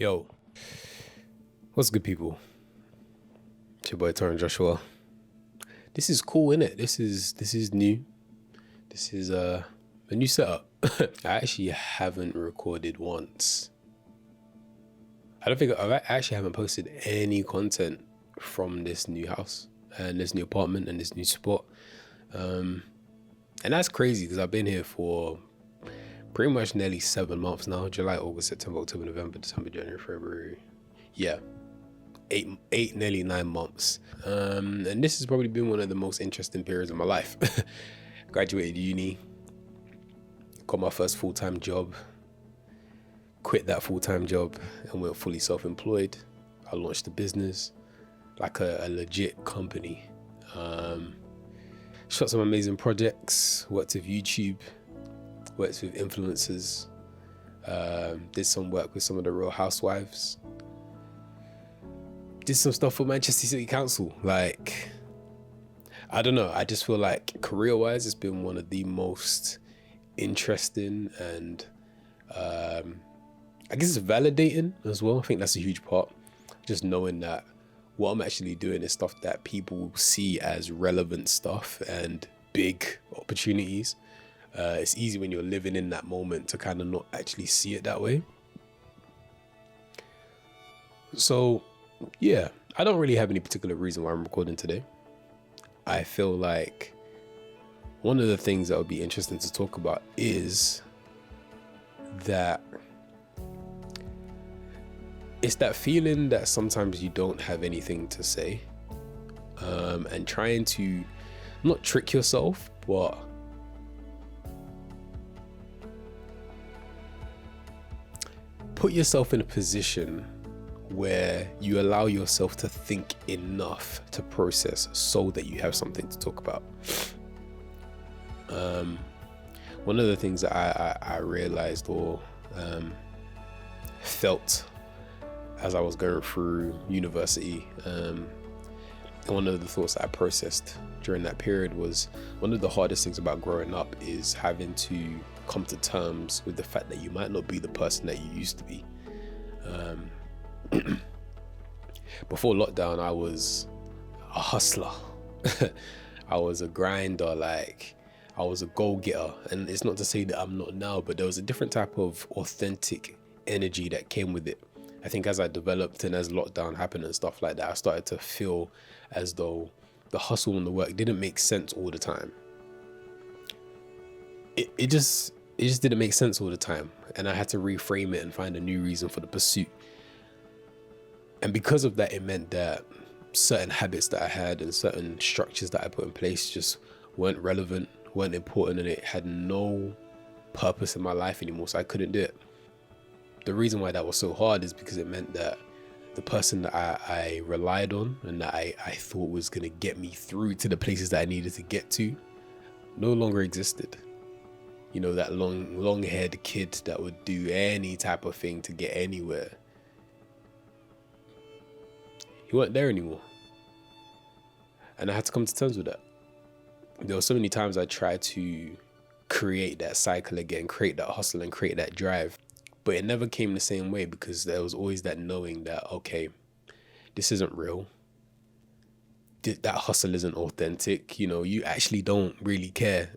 Yo, what's good, people? It's your boy Torrin Joshua. This is cool, innit? This is new. This is a new setup. I actually haven't recorded once. I actually haven't posted any content from this new house and this new apartment and this new spot. And that's crazy because I've been here for pretty much nearly 7 months now. July, August, September, October, November, December, January, February. Yeah. Eight, nearly 9 months. And this has probably been one of the most interesting periods of my life. Graduated uni, got my first full-time job, quit that full-time job and went fully self-employed. I launched a business, like a legit company. Shot some amazing projects, worked with YouTube, worked with influencers, did some work with some of the Real Housewives, did some stuff for Manchester City Council. Like, I don't know, I just feel like career-wise, it's been one of the most interesting and I guess it's validating as well. I think that's a huge part. Just knowing that what I'm actually doing is stuff that people see as relevant stuff and big opportunities. It's easy when you're living in that moment to kind of not actually see it that way. So yeah, I don't really have any particular reason why I'm recording today. I feel like one of the things that would be interesting to talk about is that it's that feeling that sometimes you don't have anything to say, and trying to not trick yourself, but put yourself in a position where you allow yourself to think enough to process so that you have something to talk about. One of the things that I realized or felt as I was going through university, and one of the thoughts that I processed during that period was one of the hardest things about growing up is having to come to terms with the fact that you might not be the person that you used to be. Before lockdown, I was a hustler. I was a grinder, like I was a go-getter. And it's not to say that I'm not now, but there was a different type of authentic energy that came with it. I think as I developed and as lockdown happened and stuff like that, I started to feel as though the hustle and the work didn't make sense all the time. It just didn't make sense all the time. And I had to reframe it and find a new reason for the pursuit. And because of that, it meant that certain habits that I had and certain structures that I put in place just weren't relevant, weren't important, and it had no purpose in my life anymore, so I couldn't do it. The reason why that was so hard is because it meant that the person that I relied on and that I thought was going to get me through to the places that I needed to get to no longer existed. You know, that long-haired kid that would do any type of thing to get anywhere. He weren't there anymore. And I had to come to terms with that. There were so many times I tried to create that cycle again, create that hustle and create that drive. But it never came the same way because there was always that knowing that, okay, this isn't real. That hustle isn't authentic. You know, you actually don't really care.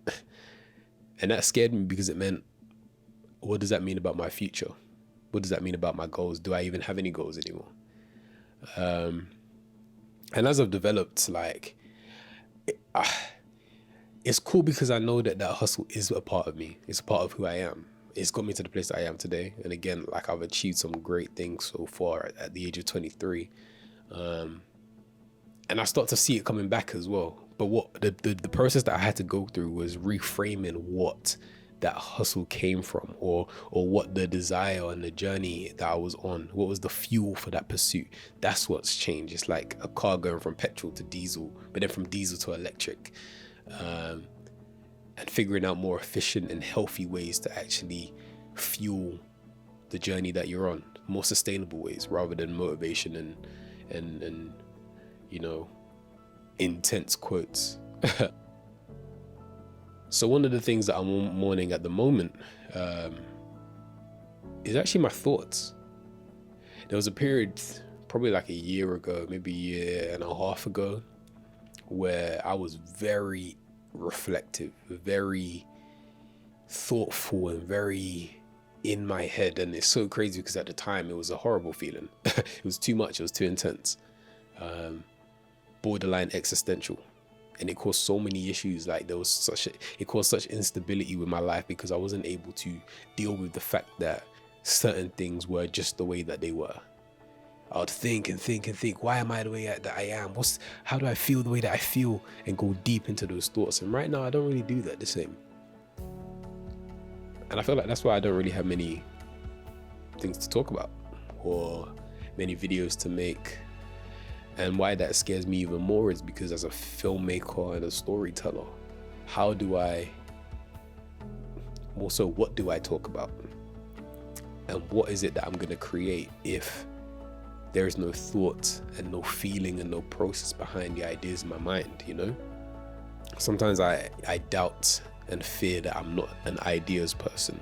And that scared me because it meant, what does that mean about my future? What does that mean about my goals? Do I even have any goals anymore? And as I've developed, like, it's cool because I know that hustle is a part of me. It's a part of who I am. It's got me to the place that I am today. And again, like, I've achieved some great things so far at the age of 23. And I start to see it coming back as well. But what the process that I had to go through was reframing what that hustle came from, or what the desire and the journey that I was on, what was the fuel for that pursuit. That's what's changed. It's like a car going from petrol to diesel, but then from diesel to electric, and figuring out more efficient and healthy ways to actually fuel the journey that you're on, more sustainable ways rather than motivation and you know, intense quotes. So one of the things that I'm mourning at the moment is actually my thoughts. there was a period, probably like a year ago, maybe a year and a half ago, where I was very reflective, very thoughtful, and very in my head. And it's so crazy because at the time it was a horrible feeling. It was too much, it was too intense, borderline existential. And it caused so many issues. Like it caused such instability with my life because I wasn't able to deal with the fact that certain things were just the way that they were. I would think and think and think, why am I the way that I am? How do I feel the way that I feel? And go deep into those thoughts. And right now I don't really do that the same. And I feel like that's why I don't really have many things to talk about or many videos to make. And why that scares me even more is because as a filmmaker and a storyteller, what do I talk about? And what is it that I'm going to create if there is no thought and no feeling and no process behind the ideas in my mind, you know? Sometimes I doubt and fear that I'm not an ideas person.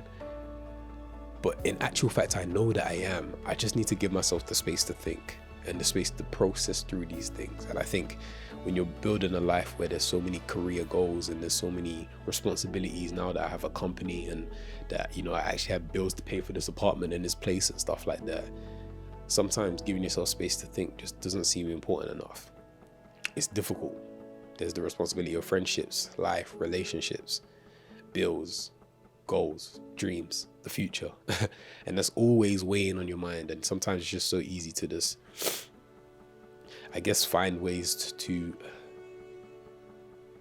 But in actual fact, I know that I am. I just need to give myself the space to think and the space to process through these things. And I think when you're building a life where there's so many career goals and there's so many responsibilities, now that I have a company and that, you know, I actually have bills to pay for this apartment and this place and stuff like that, sometimes giving yourself space to think just doesn't seem important enough. It's difficult. There's the responsibility of friendships, life, relationships, bills, goals, dreams, the future. And that's always weighing on your mind. And sometimes it's just so easy to just, I guess, find ways to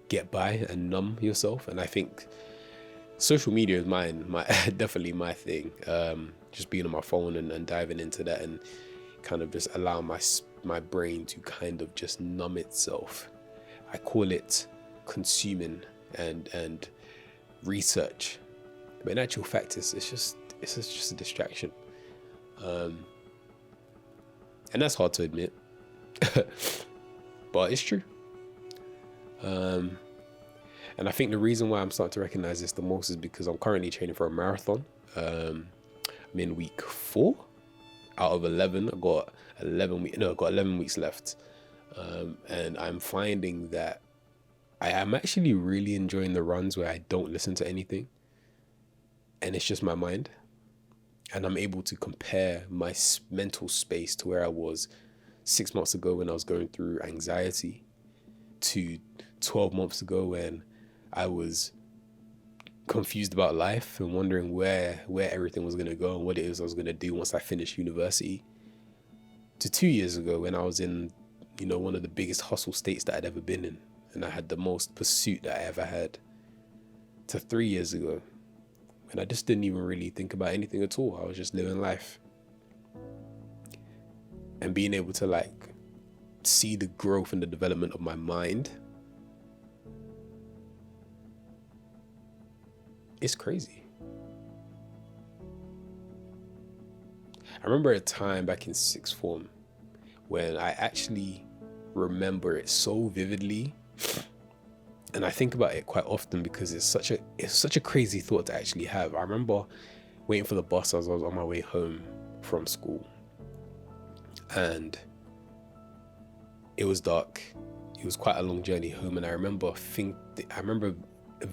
get by and numb yourself. And I think social media is definitely my thing. Just being on my phone and diving into that and kind of just allow my brain to kind of just numb itself. I call it consuming and research, but in actual fact, it's just a distraction, and that's hard to admit, but it's true. And I think the reason why I'm starting to recognize this the most is because I'm currently training for a marathon. I'm in week 4 out of 11. I've got 11 weeks left. And I'm finding that I am actually really enjoying the runs where I don't listen to anything. And it's just my mind. And I'm able to compare my mental space to where I was 6 months ago when I was going through anxiety to 12 months ago when I was confused about life and wondering where everything was going to go and what it is I was going to do once I finished university, to 2 years ago when I was in, you know, one of the biggest hustle states that I'd ever been in, and I had the most pursuit that I ever had, to 3 years ago when I just didn't even really think about anything at all. I was just living life. And being able to like see the growth and the development of my mind, it's crazy. I remember a time back in sixth form when I actually remember it so vividly, and I think about it quite often because it's such a crazy thought to actually have. I remember waiting for the bus as I was on my way home from school, and it was dark. It was quite a long journey home, and I remember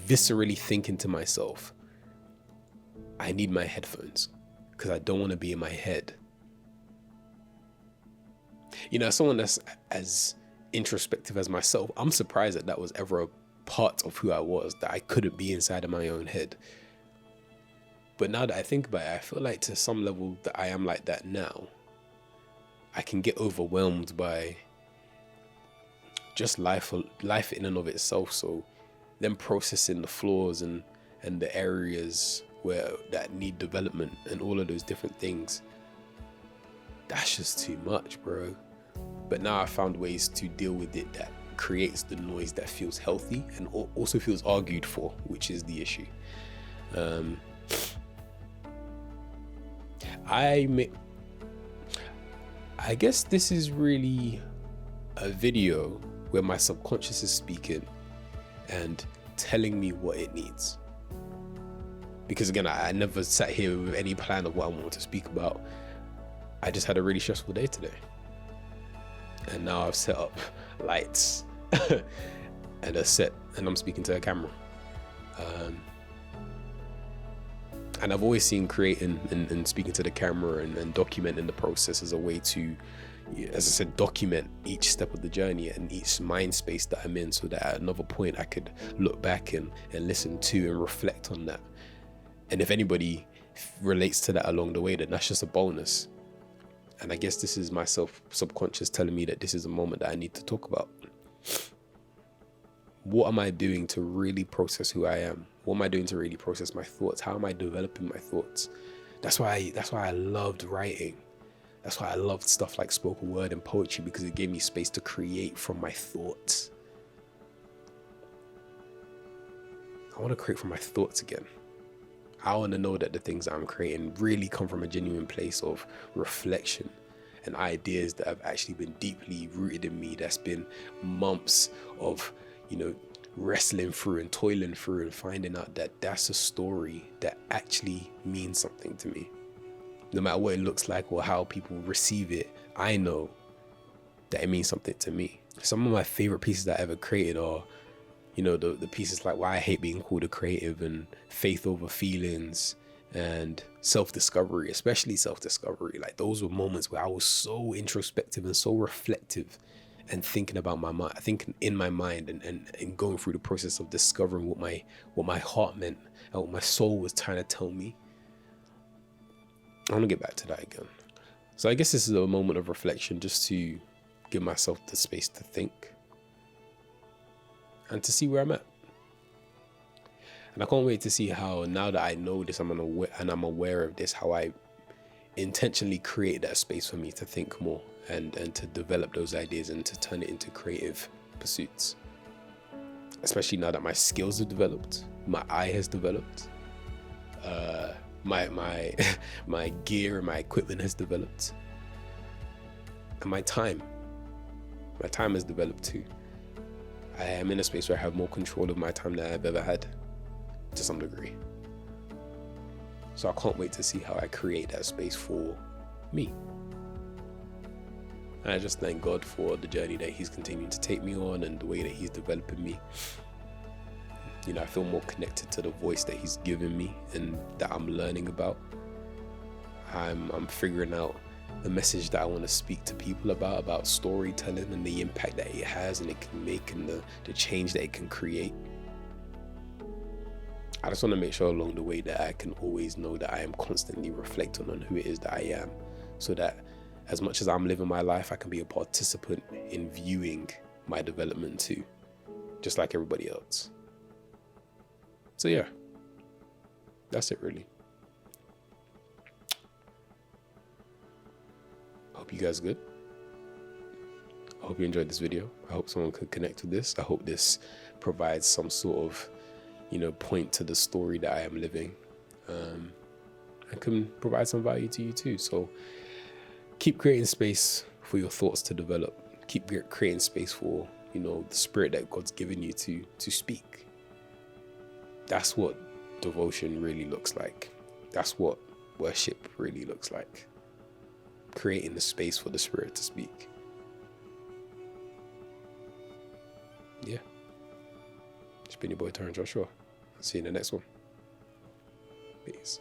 viscerally thinking to myself, I need my headphones because I don't want to be in my head. You know, someone that's as introspective as myself, I'm surprised that was ever a part of who I was, that I couldn't be inside of my own head. But now that I think about it, I feel like to some level that I am like that now. I can get overwhelmed by just life in and of itself. So then processing the flaws and the areas that need development and all of those different things, that's just too much, bro. But now I found ways to deal with it that creates the noise that feels healthy and also feels argued for, which is the issue. I guess this is really a video where my subconscious is speaking and telling me what it needs. Because again, I never sat here with any plan of what I want to speak about. I just had a really stressful day today. And now I've set up lights and a set, and I'm speaking to a camera. And I've always seen creating and speaking to the camera and documenting the process as a way to, as I said, document each step of the journey and each mind space that I'm in, so that at another point I could look back and listen to and reflect on that. And if anybody relates to that along the way, then that's just a bonus. And I guess this is my subconscious telling me that this is a moment that I need to talk about. What am I doing to really process who I am? What am I doing to really process my thoughts? How am I developing my thoughts? That's why I loved writing. That's why I loved stuff like spoken word and poetry, because it gave me space to create from my thoughts. I want to create from my thoughts again. I want to know that the things that I'm creating really come from a genuine place of reflection and ideas that have actually been deeply rooted in me. That's been months of, wrestling through and toiling through and finding out that that's a story that actually means something to me. No matter what it looks like or how people receive it, I know that it means something to me. Some of my favorite pieces that I ever created are, the pieces like Why I Hate Being Called a Creative and Faith Over Feelings and self-discovery, especially self-discovery. Like, those were moments where I was so introspective and so reflective and thinking about my mind, thinking in my mind and going through the process of discovering what my heart meant and what my soul was trying to tell me. I want to get back to that again. So I guess this is a moment of reflection, just to give myself the space to think and to see where I'm at. And I can't wait to see how, now that I know this, I'm aware of this, how I intentionally create that space for me to think more and to develop those ideas and to turn it into creative pursuits. Especially now that my skills have developed, my eye has developed, my gear and my equipment has developed, and my time has developed too. I am in a space where I have more control of my time than I've ever had, to some degree. So I can't wait to see how I create that space for me. And I just thank God for the journey that He's continuing to take me on and the way that He's developing me. I feel more connected to the voice that He's given me and that I'm learning about. I'm figuring out the message that I want to speak to people about storytelling and the impact that it has and it can make, and the change that it can create. I just want to make sure along the way that I can always know that I am constantly reflecting on who it is that I am, so that as much as I'm living my life, I can be a participant in viewing my development too, just like everybody else. So yeah, that's it really. I hope you guys are good. I hope you enjoyed this video. I hope someone could connect with this. I hope this provides some sort of, point to the story that I am living, and can provide some value to you too. So keep creating space for your thoughts to develop. Keep creating space for, the spirit that God's given you to speak. That's what devotion really looks like. That's what worship really looks like. Creating the space for the Spirit to speak. Yeah. It's been your boy, Taryn Joshua. I'll see you in the next one. Peace.